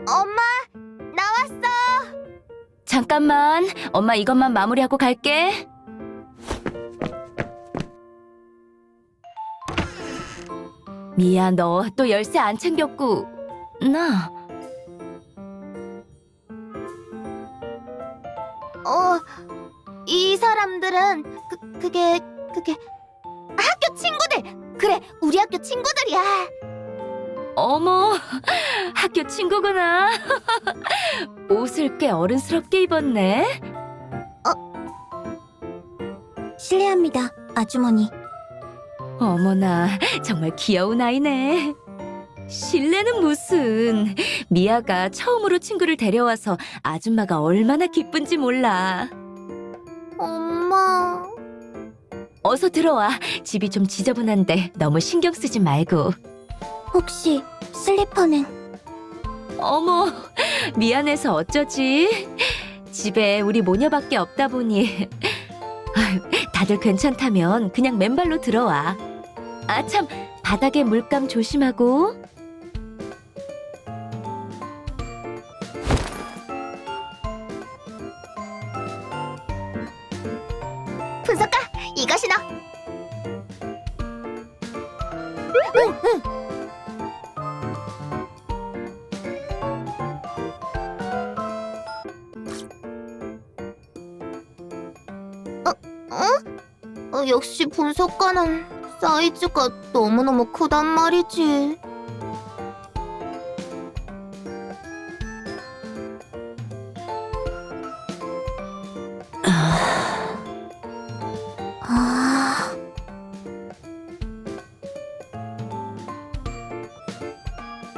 엄마, 나왔어. 잠깐만, 엄마 이것만 마무리하고 갈게. 미야, 너 또 열쇠 안 챙겼고. 나 이 사람들은 그게 학교 친구들. 그래, 우리 학교 친구들이야. 어머, 학교 친구구나. 옷을 꽤 어른스럽게 입었네. 실례합니다, 아주머니. 어머나, 정말 귀여운 아이네. 실례는 무슨. 미아가 처음으로 친구를 데려와서 아줌마가 얼마나 기쁜지 몰라. 엄마. 어서 들어와. 집이 좀 지저분한데 너무 신경 쓰지 말고. 혹시 슬리퍼는? 어머, 미안해서 어쩌지? 집에 우리 모녀밖에 없다 보니. 아유, 다들 괜찮다면 그냥 맨발로 들어와. 아, 참, 바닥에 물감 조심하고. 분석가, 이거 신어. 역시 분석가는 사이즈가 너무너무 크단 말이지.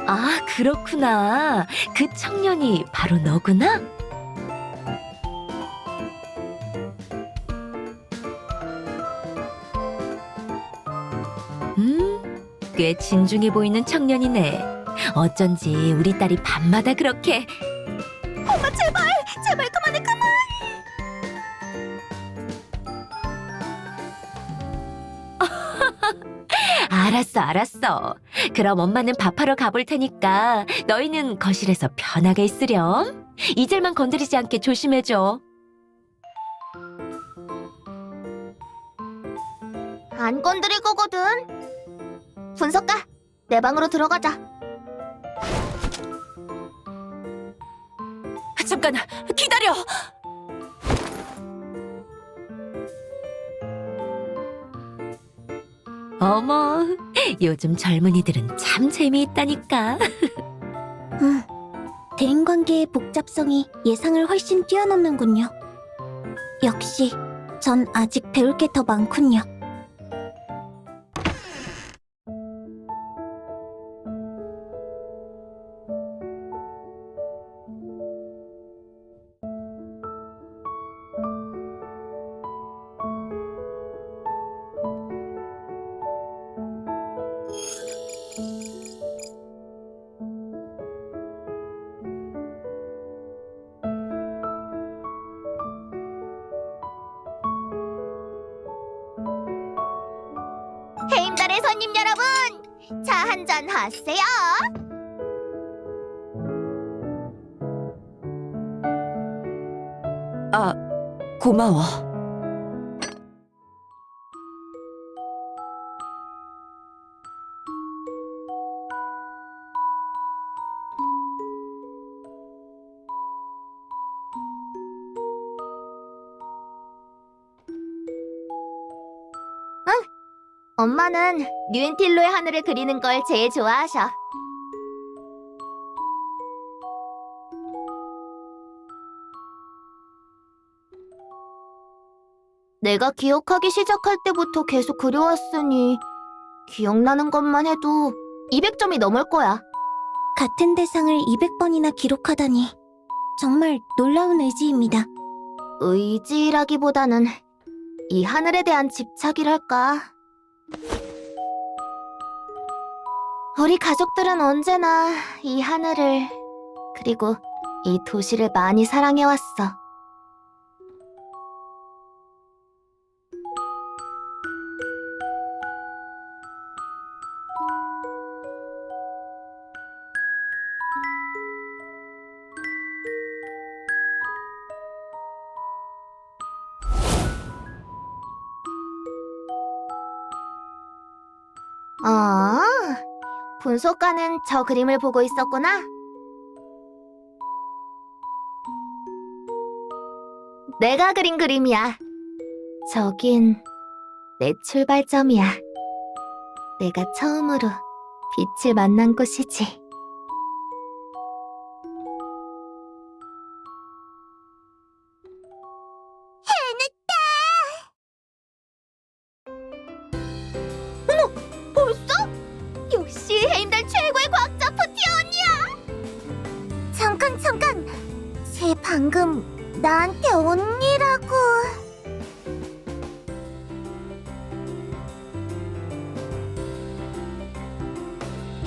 아, 그렇구나. 그 청년이 바로 너구나? 꽤 진중해 보이는 청년이네. 어쩐지 우리 딸이 밤마다 그렇게. 엄마, 제발 그만해, 그만. 알았어. 그럼 엄마는 밥하러 가볼 테니까 너희는 거실에서 편하게 있으렴. 이젤만 건드리지 않게 조심해줘. 안 건드릴 거거든. 분석가, 내 방으로 들어가자. 잠깐, 기다려! 어머, 요즘 젊은이들은 참 재미있다니까. 대인관계의 복잡성이 예상을 훨씬 뛰어넘는군요. 역시 전 아직 배울 게 더 많군요. 해임달의 손님 여러분, 차 한잔 하세요. 아, 고마워. 엄마는 뉴엔틸로의 하늘을 그리는 걸 제일 좋아하셔. 내가 기억하기 시작할 때부터 계속 그려왔으니 기억나는 것만 해도 200점이 넘을 거야. 같은 대상을 200번이나 기록하다니 정말 놀라운 의지입니다. 의지라기보다는 이 하늘에 대한 집착이랄까. 우리 가족들은 언제나 이 하늘을 그리고 이 도시를 많이 사랑해왔어. 분석가는 저 그림을 보고 있었구나. 내가 그린 그림이야. 저긴 내 출발점이야. 내가 처음으로 빛을 만난 곳이지. 해냈다! 어머, 벌써? 역시 헤임달 최고의 과학자 포티 언니야! 잠깐. 쟤 방금 나한테 언니라고...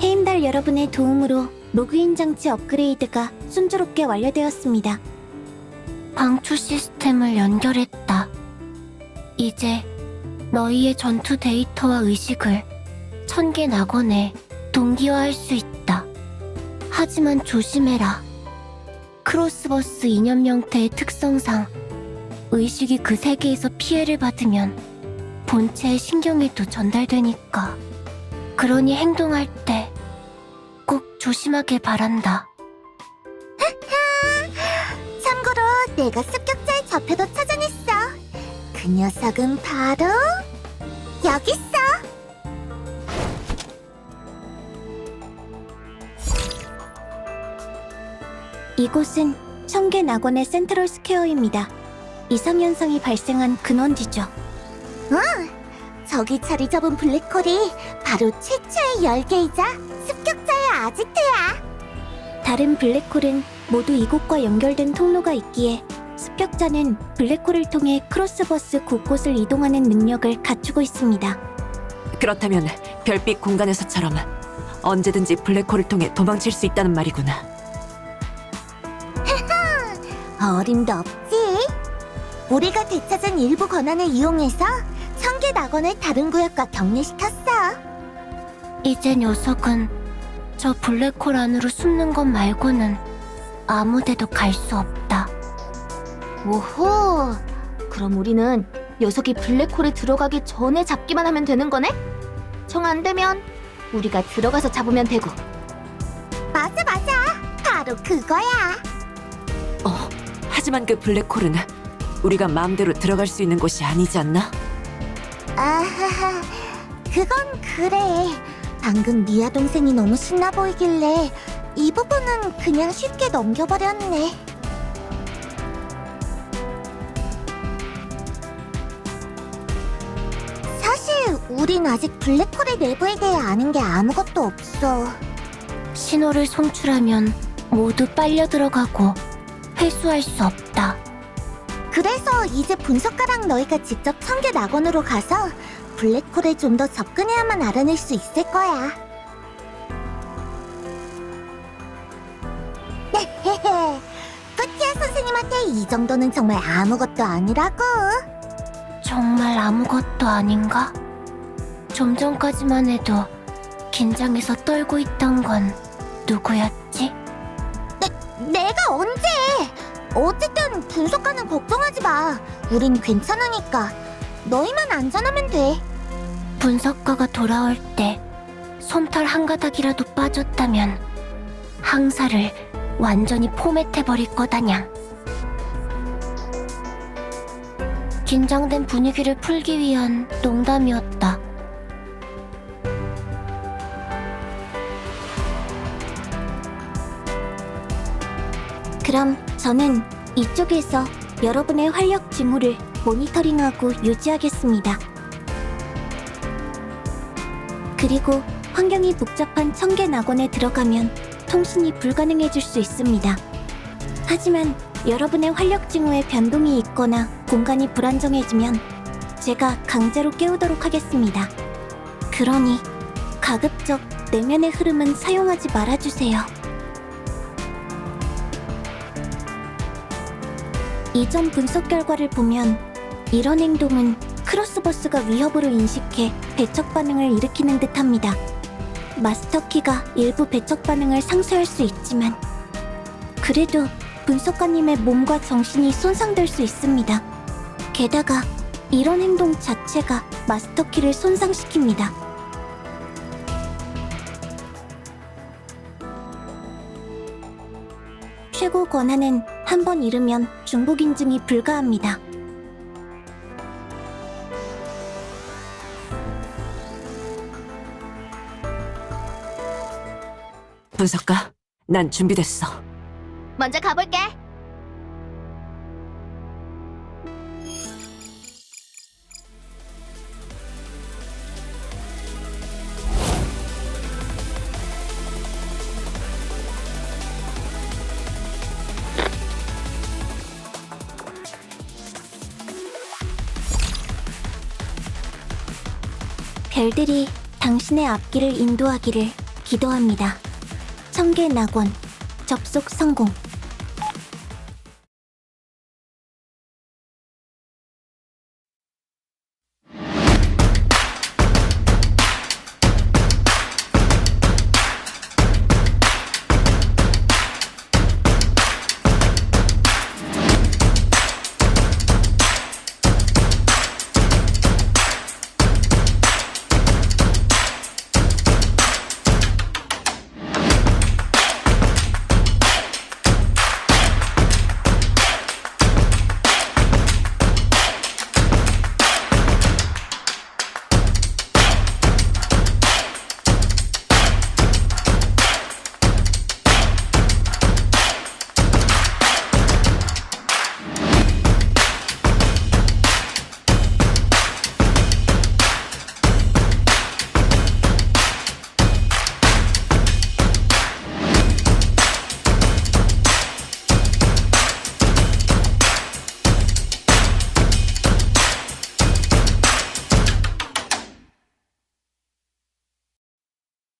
헤임달 여러분의 도움으로 로그인 장치 업그레이드가 순조롭게 완료되었습니다. 방출 시스템을 연결했다. 이제 너희의 전투 데이터와 의식을 1000개 낙원에 동기화할 수 있다. 하지만 조심해라. 크로스버스 이념 형태의 특성상 의식이 그 세계에서 피해를 받으면 본체의 신경에도 전달되니까. 그러니 행동할 때 꼭 조심하길 바란다. 참고로 내가 습격자의 좌표도 찾아냈어. 그 녀석은 바로 여기 있어. 이곳은 청계 낙원의 센트럴 스퀘어입니다. 이상현상이 발생한 근원지죠. 저기 자리 잡은 블랙홀이 바로 최초의 열계이자 습격자의 아지트야. 다른 블랙홀은 모두 이곳과 연결된 통로가 있기에 습격자는 블랙홀을 통해 크로스버스 곳곳을 이동하는 능력을 갖추고 있습니다. 그렇다면 별빛 공간에서처럼 언제든지 블랙홀을 통해 도망칠 수 있다는 말이구나. 어림도 없지. 우리가 되찾은 일부 권한을 이용해서 청계 낙원을 다른 구역과 격리시켰어. 이제 녀석은 저 블랙홀 안으로 숨는 것 말고는 아무 데도 갈 수 없다. 오호, 그럼 우리는 녀석이 블랙홀에 들어가기 전에 잡기만 하면 되는 거네? 정 안 되면 우리가 들어가서 잡으면 되고. 맞아. 바로 그거야. 하지만 그 블랙홀은 우리가 마음대로 들어갈 수 있는 곳이 아니지 않나? 아하하, 그건 그래. 방금 미아 동생이 너무 신나 보이길래 이 부분은 그냥 쉽게 넘겨버렸네. 사실 우린 아직 블랙홀의 내부에 대해 아는 게 아무것도 없어. 신호를 송출하면 모두 빨려 들어가고 회수할 수 없다. 그래서 이제 분석가랑 너희가 직접 청계 낙원으로 가서 블랙홀에 좀 더 접근해야만 알아낼 수 있을 거야. 뿌티아 선생님한테 이 정도는 정말 아무것도 아니라고. 정말 아무것도 아닌가? 좀 전까지만 해도 긴장해서 떨고 있던 건 누구였지? 내가 언제? 어쨌든 분석가는 걱정하지 마. 우린 괜찮으니까. 너희만 안전하면 돼. 분석가가 돌아올 때 솜털 한 가닥이라도 빠졌다면 항사를 완전히 포맷해버릴 거다냥. 긴장된 분위기를 풀기 위한 농담이었다. 그럼 저는 이쪽에서 여러분의 활력 징후를 모니터링하고 유지하겠습니다. 그리고 환경이 복잡한 청계 낙원에 들어가면 통신이 불가능해질 수 있습니다. 하지만 여러분의 활력 징후에 변동이 있거나 공간이 불안정해지면 제가 강제로 깨우도록 하겠습니다. 그러니 가급적 내면의 흐름은 사용하지 말아주세요. 이전 분석 결과를 보면 이런 행동은 크로스버스가 위협으로 인식해 배척 반응을 일으키는 듯합니다. 마스터키가 일부 배척 반응을 상쇄할 수 있지만 그래도 분석가님의 몸과 정신이 손상될 수 있습니다. 게다가 이런 행동 자체가 마스터키를 손상시킵니다. 최고 권한은 한 번 잃으면 중복 인증이 불가합니다. 분석가, 난 준비됐어. 먼저 가볼게. 별들이 당신의 앞길을 인도하기를 기도합니다. 청계 낙원 접속 성공.